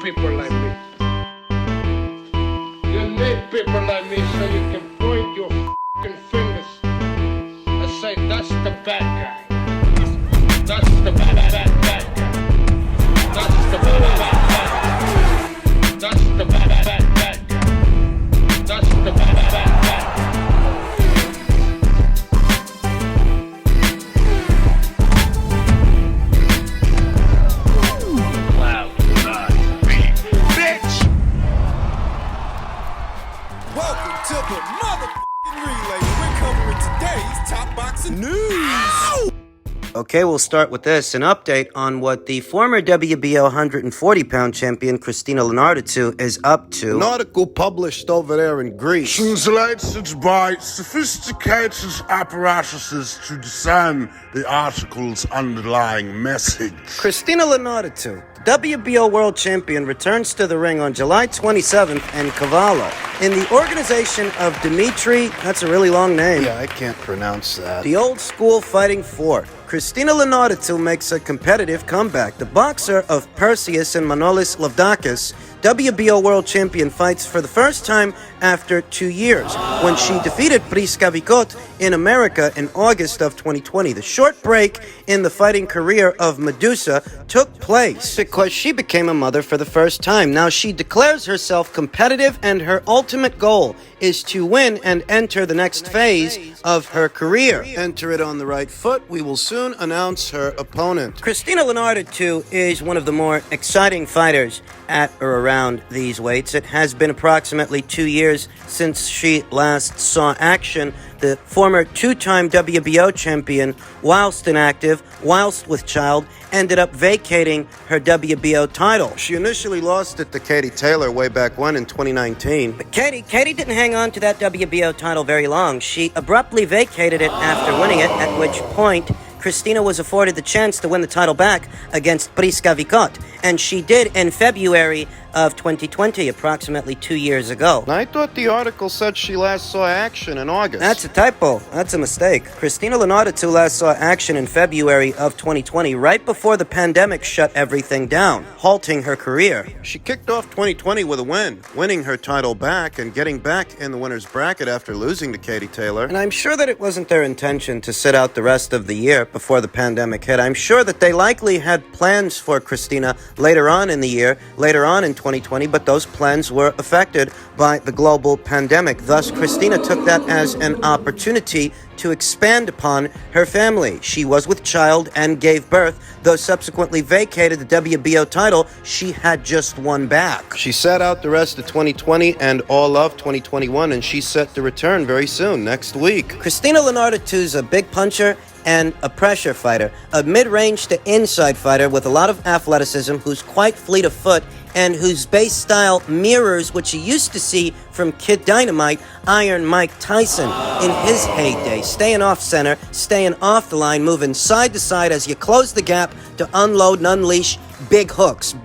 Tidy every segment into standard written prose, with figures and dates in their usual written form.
people like me. You need people like me so you can point your f***ing fingers and say, that's the bad guy. That's the bad guy. That's the bad guy. That's the bad guy. That's the bad guy. Welcome to the motherfucking relay. We're covering today's top boxing news. Ow! Okay, we'll start with this. An update on what the former WBO 140-pound champion Christina Linardatou is up to. An article published over there in Greece translated by sophisticated apparatuses to discern the article's underlying message. Christina Leonard, WBO world champion, returns to the ring on July 27th in Cavallo. In the organization of Dimitri, that's a really long name. Yeah, I can't pronounce that. The old school Fighting Four. Christina Leonard makes a competitive comeback. The boxer of Perseus and Manolis Lavdakis, WBO world champion, fights for the first time after 2 years when she defeated Priska Vikot in America in August of 2020. The short break in the fighting career of Medusa took place because she became a mother for the first time. Now she declares herself competitive, and her ultimate goal is to win and enter the next phase of her career. Enter it on the right foot. We will soon announce her opponent. Christina Linardatou is one of the more exciting fighters at or around these weights. It has been approximately 2 years since she last saw action. The former two-time WBO champion, whilst inactive, whilst with child, ended up vacating her WBO title. She initially lost it to Katie Taylor way back when in 2019. But Katie didn't hang on to that WBO title very long. She abruptly vacated it after winning it, at which point Christina was afforded the chance to win the title back against Priska Vikot, and she did in February of 2020, approximately 2 years ago. I thought the article said she last saw action in August. That's a typo. That's a mistake. Christina Leonard last saw action in February of 2020, right before the pandemic shut everything down, halting her career. She kicked off 2020 with a win, winning her title back and getting back in the winner's bracket after losing to Katie Taylor. And I'm sure that it wasn't their intention to sit out the rest of the year before the pandemic hit. I'm sure that they likely had plans for Christina later on in the year, later on in 2020, but those plans were affected by the global pandemic. Thus, Christina took that as an opportunity to expand upon her family. She was with child and gave birth, though subsequently vacated the WBO title she had just won back. She sat out the rest of 2020 and all of 2021, and she's set to return very soon, next week. Christina Linardatou's a big puncher and a pressure fighter, a mid-range to inside fighter with a lot of athleticism, who's quite fleet of foot, and whose base style mirrors what you used to see from Kid Dynamite, Iron Mike Tyson in his heyday. Staying off center, staying off the line, moving side to side as you close the gap to unload and unleash big hooks,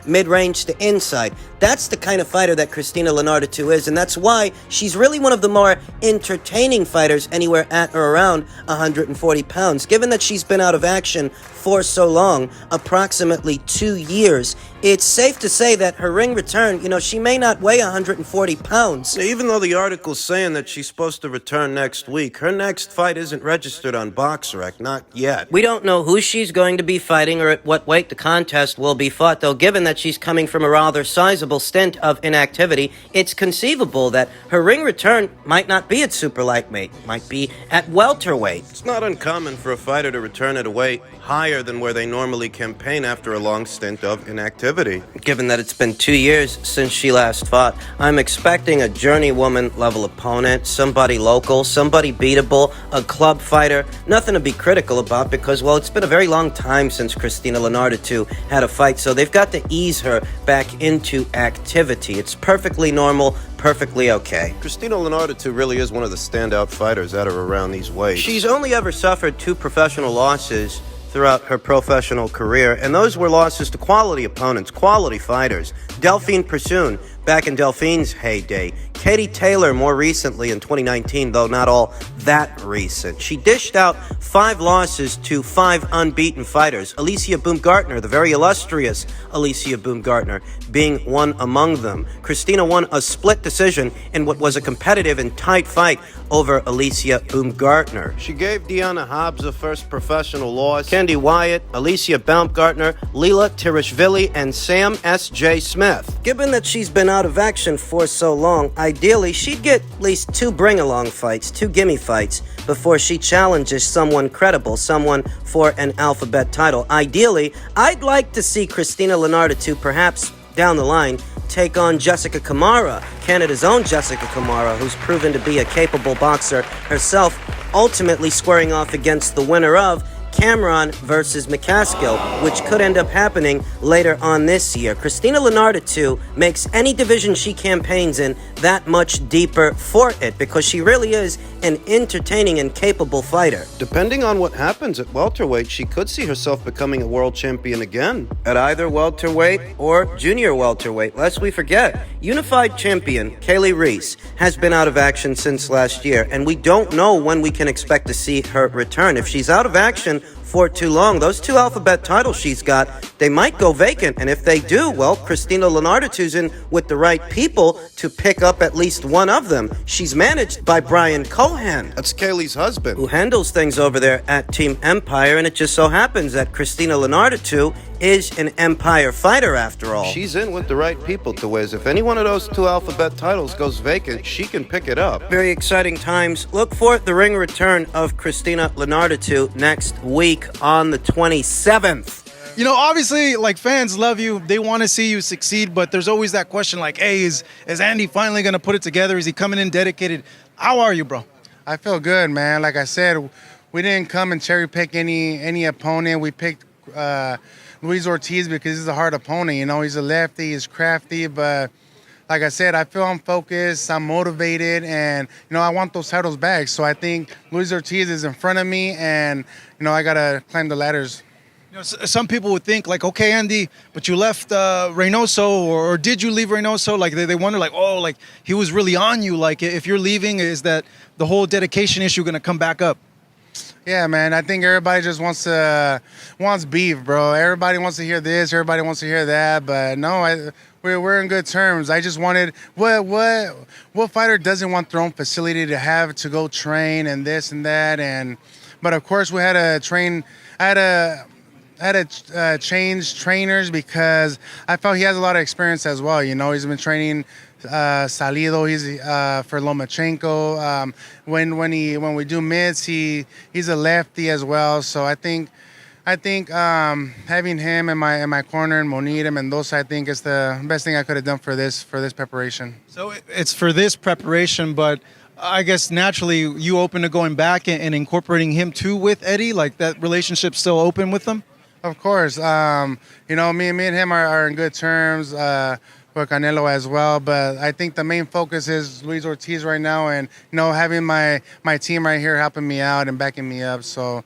mid-range to inside. That's the kind of fighter that Christina Linardatou is, and that's why she's really one of the more entertaining fighters anywhere at or around 140 pounds. Given that she's been out of action for so long, approximately 2 years, it's safe to say that her ring return, she may not weigh 140 pounds. Even though the article's saying that she's supposed to return next week, her next fight isn't registered on BoxRec, not yet. We don't know who she's going to be fighting or at what weight the contest will be fought, though given that she's coming from a rather sizable stint of inactivity, it's conceivable that her ring return might not be at super lightweight, might be at welterweight. It's not uncommon for a fighter to return at a weight higher than where they normally campaign after a long stint of inactivity. Given that it's been 2 years since she last fought, I'm expecting a journeywoman level opponent, somebody local, somebody beatable, a club fighter. Nothing to be critical about because, well, it's been a very long time since Christina Leonard had a fight, so they've got to ease her back into activity. It's perfectly normal, perfectly okay. Christina Leonard really is one of the standout fighters at or around these weights. She's only ever suffered 2 professional losses throughout her professional career, and those were losses to quality opponents, quality fighters. Delphine Persoon back in Delphine's heyday. Katie Taylor more recently in 2019, though not all that recent. She dished out 5 losses to 5 unbeaten fighters. Alicia Baumgartner, the very illustrious Alicia Baumgartner, being one among them. Christina won a split decision in what was a competitive and tight fight over Alicia Baumgartner. She gave Deanna Hobbs a first professional loss. Candy Wyatt, Alicia Baumgartner, Leela Tirishvili, and Sam S.J. Smith. Given that she's been out of action for so long, ideally she'd get at least 2 bring-along fights, 2 gimme fights, before she challenges someone credible, someone for an alphabet title. Ideally, I'd like to see Christina Linardatou perhaps down the line take on Jessica Kamara, Canada's own Jessica Kamara, who's proven to be a capable boxer herself, ultimately squaring off against the winner of Cameron versus McCaskill, which could end up happening later on this year. Christina Linardatou makes any division she campaigns in that much deeper for it, because she really is an entertaining and capable fighter. Depending on what happens at welterweight, she could see herself becoming a world champion again at either welterweight or junior welterweight. Lest we forget, unified champion Kaylee Reese has been out of action since last year, and we don't know when we can expect to see her return. If she's out of action for too long, those 2 alphabet titles she's got, they might go vacant. And if they do, well, Christina Linardatou's in with the right people to pick up at least one of them. She's managed by Brian Cohen. That's Kaylee's husband, who handles things over there at Team Empire, and it just so happens that Christina Linardatou is an Empire fighter after all. She's in with the right people, to Wiz. If any one of those 2 alphabet titles goes vacant, she can pick it up. Very exciting times. Look for the ring return of Christina Linardatou next week on the 27th. You know, obviously, like, fans love you. They want to see you succeed, but there's always that question like, hey, is Andy finally going to put it together? Is he coming in dedicated? How are you, bro? I feel good, man. Like I said, we didn't come and cherry pick any opponent. We picked Ruiz Ortiz because he's a hard opponent. You know, he's a lefty, he's crafty, but like I said, I feel I'm focused, I'm motivated, and, you know, I want those titles back. So I think Ruiz Ortiz is in front of me, and, you know, I got to climb the ladders. You know, some people would think, like, okay, Andy, but you left Reynoso, or did you leave Reynoso? Like, they wonder, like, oh, like, he was really on you. Like, if you're leaving, is that the whole dedication issue going to come back up? Yeah, man, I think everybody just wants beef, bro. Everybody wants to hear this, everybody wants to hear that, but no, we're in good terms. I just wanted, what fighter doesn't want their own facility to have to go train and this and that, but of course we had to train, I had to change trainers because I felt he has a lot of experience as well. You know, he's been training Salido, he's for Lomachenko. When we do mids, he's a lefty as well. So I think having him in my corner and Monita Mendoza, I think is the best thing I could have done for this preparation. So it's for this preparation, but I guess naturally you open to going back and incorporating him too with Eddie. Like, that relationship's still open with them. Of course, you know, me and him are in good terms, for Canelo as well. But I think the main focus is Luis Ortiz right now, and, you know, having my team right here helping me out and backing me up. So.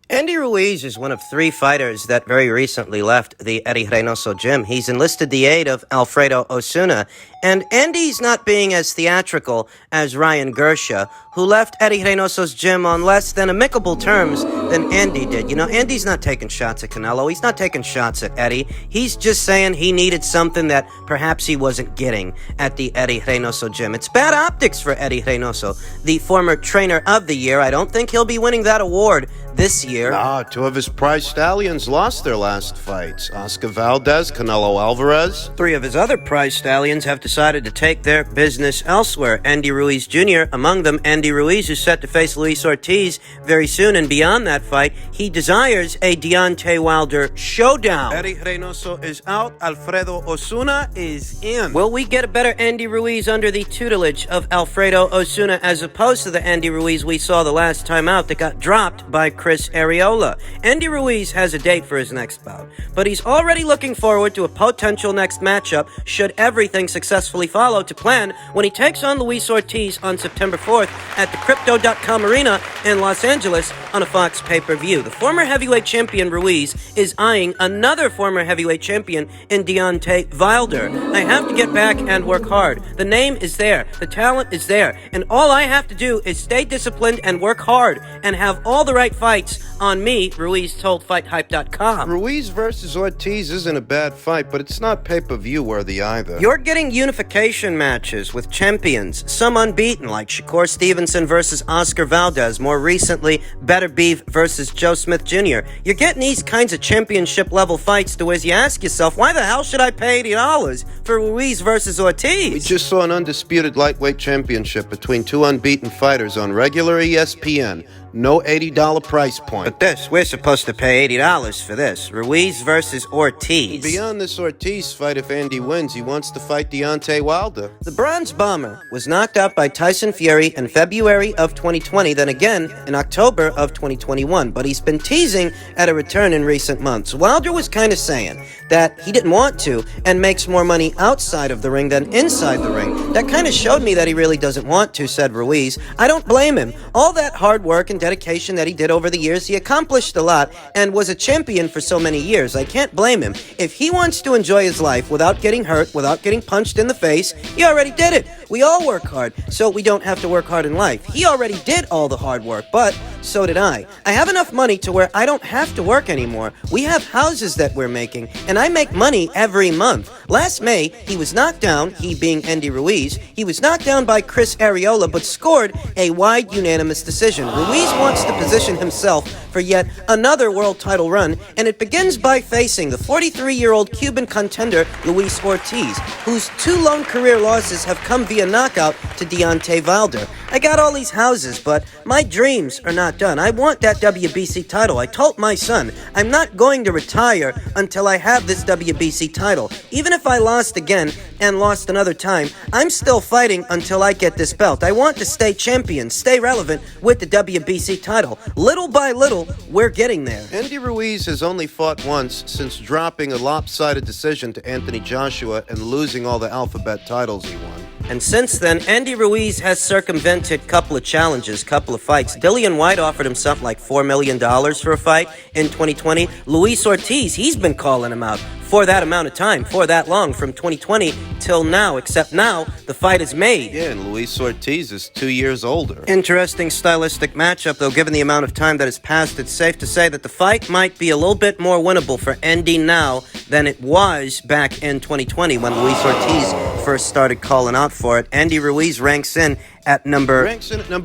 Andy Ruiz is one of 3 fighters that very recently left the Eddie Reynoso gym. He's enlisted the aid of Alfredo Osuna, and Andy's not being as theatrical as Ryan Gersha, who left Eddie Reynoso's gym on less than amicable terms than Andy did. You know, Andy's not taking shots at Canelo. He's not taking shots at Eddie. He's just saying he needed something that perhaps he wasn't getting at the Eddie Reynoso gym. It's bad optics for Eddie Reynoso, the former trainer of the year. I don't think he'll be winning that award this year. 2 of his prize stallions lost their last fights. Oscar Valdez, Canelo Alvarez. 3 of his other prize stallions have decided to take their business elsewhere. Andy Ruiz Jr., among them Andy Ruiz, who's set to face Luis Ortiz very soon, and beyond that fight, he desires a Deontay Wilder showdown. Eddie Reynoso is out. Alfredo Osuna is in. Will we get a better Andy Ruiz under the tutelage of Alfredo Osuna as opposed to the Andy Ruiz we saw the last time out that got dropped by Chris Arias? Areola. Andy Ruiz has a date for his next bout, but he's already looking forward to a potential next matchup should everything successfully follow to plan when he takes on Luis Ortiz on September 4th at the Crypto.com Arena in Los Angeles on a Fox pay-per-view. The former heavyweight champion Ruiz is eyeing another former heavyweight champion in Deontay Wilder. I have to get back and work hard. The name is there, the talent is there, and all I have to do is stay disciplined and work hard and have all the right fights on me, Ruiz told FightHype.com. Ruiz versus Ortiz isn't a bad fight, but it's not pay-per-view worthy either. You're getting unification matches with champions, some unbeaten, like Shakur Stevenson versus Oscar Valdez, more recently, Better Beef versus Joe Smith Jr. You're getting these kinds of championship-level fights to where you ask yourself, why the hell should I pay $80 for Ruiz versus Ortiz? We just saw an undisputed lightweight championship between two unbeaten fighters on regular ESPN. No $80 price point. But this, we're supposed to pay $80 for this. Ruiz versus Ortiz. Beyond this Ortiz fight, if Andy wins, he wants to fight Deontay Wilder. The Bronze Bomber was knocked out by Tyson Fury in February of 2020, then again in October of 2021, but he's been teasing at a return in recent months. Wilder was kind of saying that he didn't want to and makes more money outside of the ring than inside the ring. That kind of showed me that he really doesn't want to, said Ruiz. I don't blame him. All that hard work and dedication that he did over the years, he accomplished a lot and was a champion for so many years. I can't blame him. If he wants to enjoy his life without getting hurt, without getting punched in the face, he already did it. We all work hard, so we don't have to work hard in life. He already did all the hard work, but so did I. I have enough money to where I don't have to work anymore. We have houses that we're making, and I make money every month. Last May, he was knocked down, he being Andy Ruiz, he was knocked down by Chris Areola, but scored a wide unanimous decision. Ruiz wants to position himself for yet another world title run, and it begins by facing the 43-year-old Cuban contender Luis Ortiz, whose two lone career losses have come via knockout to Deontay Wilder. I got all these houses, but my dreams are not done. I want that WBC title. I told my son, I'm not going to retire until I have this WBC title. Even if I lost again and lost another time, I'm still fighting until I get this belt. I want to stay champion, stay relevant with the WBC title. Little by little, we're getting there. Andy Ruiz has only fought once since dropping a lopsided decision to Anthony Joshua and losing all the alphabet titles he won. And since then, Andy Ruiz has circumvented a couple of challenges, couple of fights. Dillian White offered him something like $4 million for a fight in 2020. Luis Ortiz, he's been calling him out for that amount of time, for that long, from 2020 till now, except now the fight is made. Yeah, and Luis Ortiz is 2 years older. Interesting stylistic matchup, though. Given the amount of time that has passed, it's safe to say that the fight might be a little bit more winnable for Andy now than it was back in 2020 when Luis Ortiz first started calling out for it. Andy Ruiz ranks in at number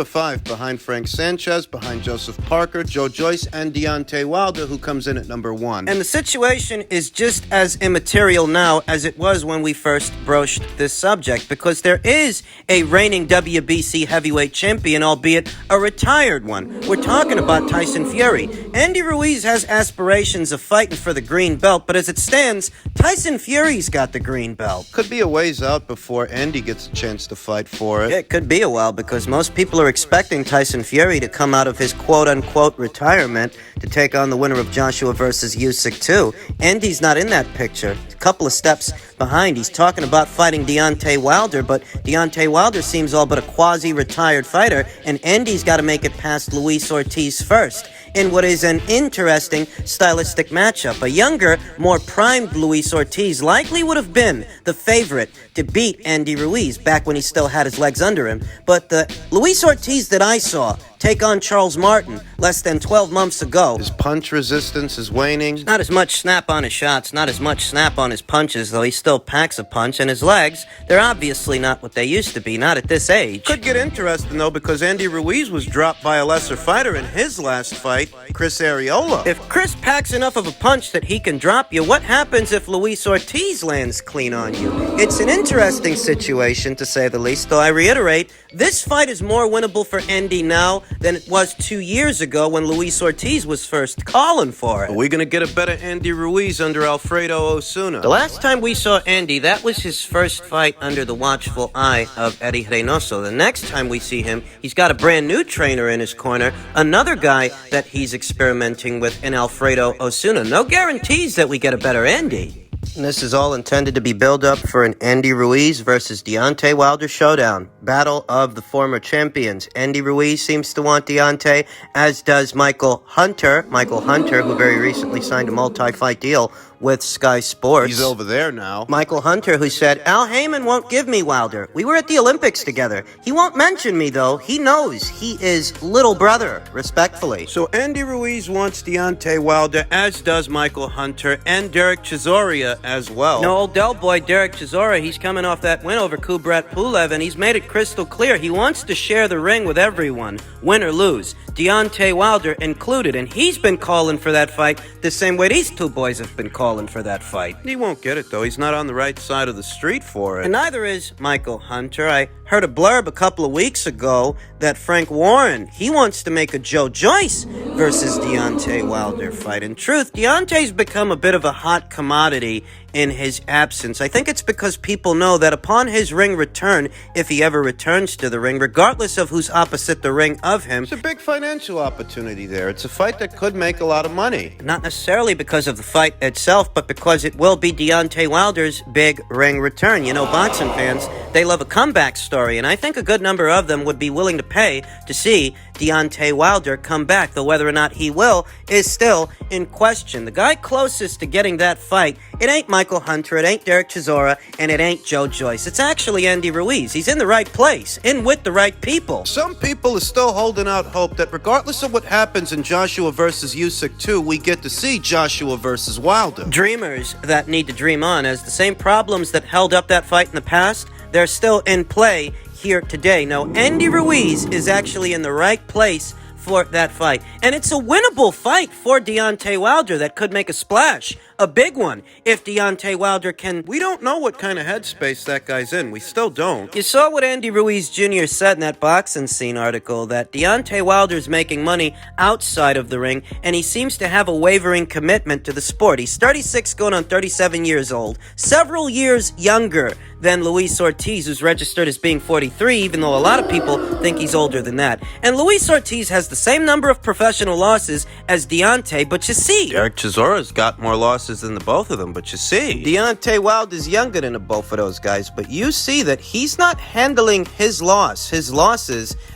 5 behind Frank Sanchez, behind Joseph Parker, Joe Joyce, and Deontay Wilder, who comes in at number 1. And the situation is just as immaterial now as it was when we first broached this subject, because there is a reigning WBC heavyweight champion, albeit a retired one. We're talking about Tyson Fury. Andy Ruiz has aspirations of fighting for the green belt, but as it stands, Tyson Fury's got the green belt. Could be a ways out before Andy gets a chance to fight for it. It could be a while, because most people are expecting Tyson Fury to come out of his quote-unquote retirement to take on the winner of Joshua versus Usyk 2. Andy's not in that picture. A couple of steps behind. He's talking about fighting Deontay Wilder, but Deontay Wilder seems all but a quasi-retired fighter, and Andy's got to make it past Luis Ortiz first in what is an interesting stylistic matchup. A younger, more primed Luis Ortiz likely would have been the favorite to beat Andy Ruiz back when he still had his legs under him. But the Luis Ortiz that I saw take on Charles Martin less than 12 months ago, his punch resistance is waning. Not as much snap on his shots, not as much snap on his punches, though he still packs a punch, and his legs, they're obviously not what they used to be, not at this age. Could get interesting, though, because Andy Ruiz was dropped by a lesser fighter in his last fight, Chris Areola. If Chris packs enough of a punch that he can drop you, what happens if Luis Ortiz lands clean on you? It's an interesting situation, to say the least, though I reiterate, this fight is more winnable for Andy now than it was 2 years ago when Luis Ortiz was first calling for it. Are we going to get a better Andy Ruiz under Alfredo Osuna? The last time we saw Andy, that was his first fight under the watchful eye of Eddie Reynoso. The next time we see him, he's got a brand new trainer in his corner, another guy that he's experimenting with in Alfredo Osuna. No guarantees that we get a better Andy. And this is all intended to be build-up for an Andy Ruiz versus Deontay Wilder showdown. Battle of the former champions. Andy Ruiz seems to want Deontay, as does Michael Hunter. Michael Hunter, who very recently signed a multi-fight deal with Sky Sports. He's over there now. Michael Hunter, who said, Al Heyman won't give me Wilder. We were at the Olympics together. He won't mention me, though. He knows he is little brother, respectfully. So Andy Ruiz wants Deontay Wilder, as does Michael Hunter, and Derek Chisora as well. No, old Del boy, Derek Chisora, he's coming off that win over Kubrat Pulev, and he's made it crystal clear he wants to share the ring with everyone, win or lose. Deontay Wilder included, and he's been calling for that fight the same way these two boys have been calling for that fight. He won't get it, though. He's not on the right side of the street for it. And neither is Michael Hunter. I heard a blurb a couple of weeks ago that Frank Warren, he wants to make a Joyce versus Deontay Wilder fight. In truth, Deontay's become a bit of a hot commodity in his absence. I think it's because people know that upon his ring return, if he ever returns to the ring, regardless of who's opposite the ring of him, it's a big financial opportunity there. It's a fight that could make a lot of money. Not necessarily because of the fight itself, but because it will be Deontay Wilder's big ring return. You know, boxing fans, they love a comeback story, and I think a good number of them would be willing to pay to see Deontay Wilder come back, though whether or not he will is still in question. The guy closest to getting that fight, it ain't Michael Hunter, it ain't Derek Chisora, and it ain't Joyce. It's actually Andy Ruiz. He's in the right place, in with the right people. Some people are still holding out hope that regardless of what happens in Joshua versus Usyk 2, we get to see Joshua versus Wilder. Dreamers that need to dream on, as the same problems that held up that fight in the past, they're still in play here today. No, Andy Ruiz is actually in the right place for that fight. And it's a winnable fight for Deontay Wilder that could make a splash. A big one, if Deontay Wilder can... We don't know what kind of headspace that guy's in. We still don't. You saw what Andy Ruiz Jr. said in that Boxing Scene article, that Deontay Wilder's making money outside of the ring, and he seems to have a wavering commitment to the sport. He's 36 going on 37 years old, several years younger than Luis Ortiz, who's registered as being 43, even though a lot of people think he's older than that. And Luis Ortiz has the same number of professional losses as Deontay, but you see... Derek Chisora's got more losses than the both of them, but you see... Deontay Wilder's younger than the both of those guys, but you see that he's not handling his losses,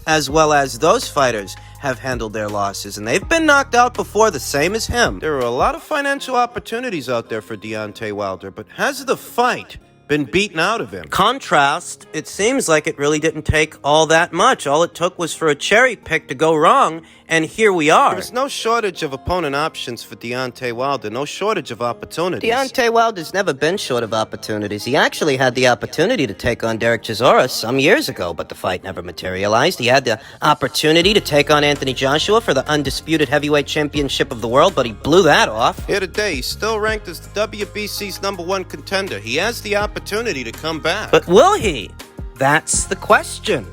as well as those fighters have handled their losses, and they've been knocked out before, the same as him. There are a lot of financial opportunities out there for Deontay Wilder, but has the fight been beaten out of him? Contrast, it seems like it really didn't take all that much. All it took was for a cherry pick to go wrong, and here we are. There's no shortage of opponent options for Deontay Wilder, no shortage of opportunities. Deontay Wilder's never been short of opportunities. He actually had the opportunity to take on Derek Chisora some years ago, but the fight never materialized. He had the opportunity to take on Anthony Joshua for the undisputed heavyweight championship of the world, but he blew that off. Here today, he's still ranked as the WBC's #1 contender. He has the opportunity to come back. But will he? That's the question.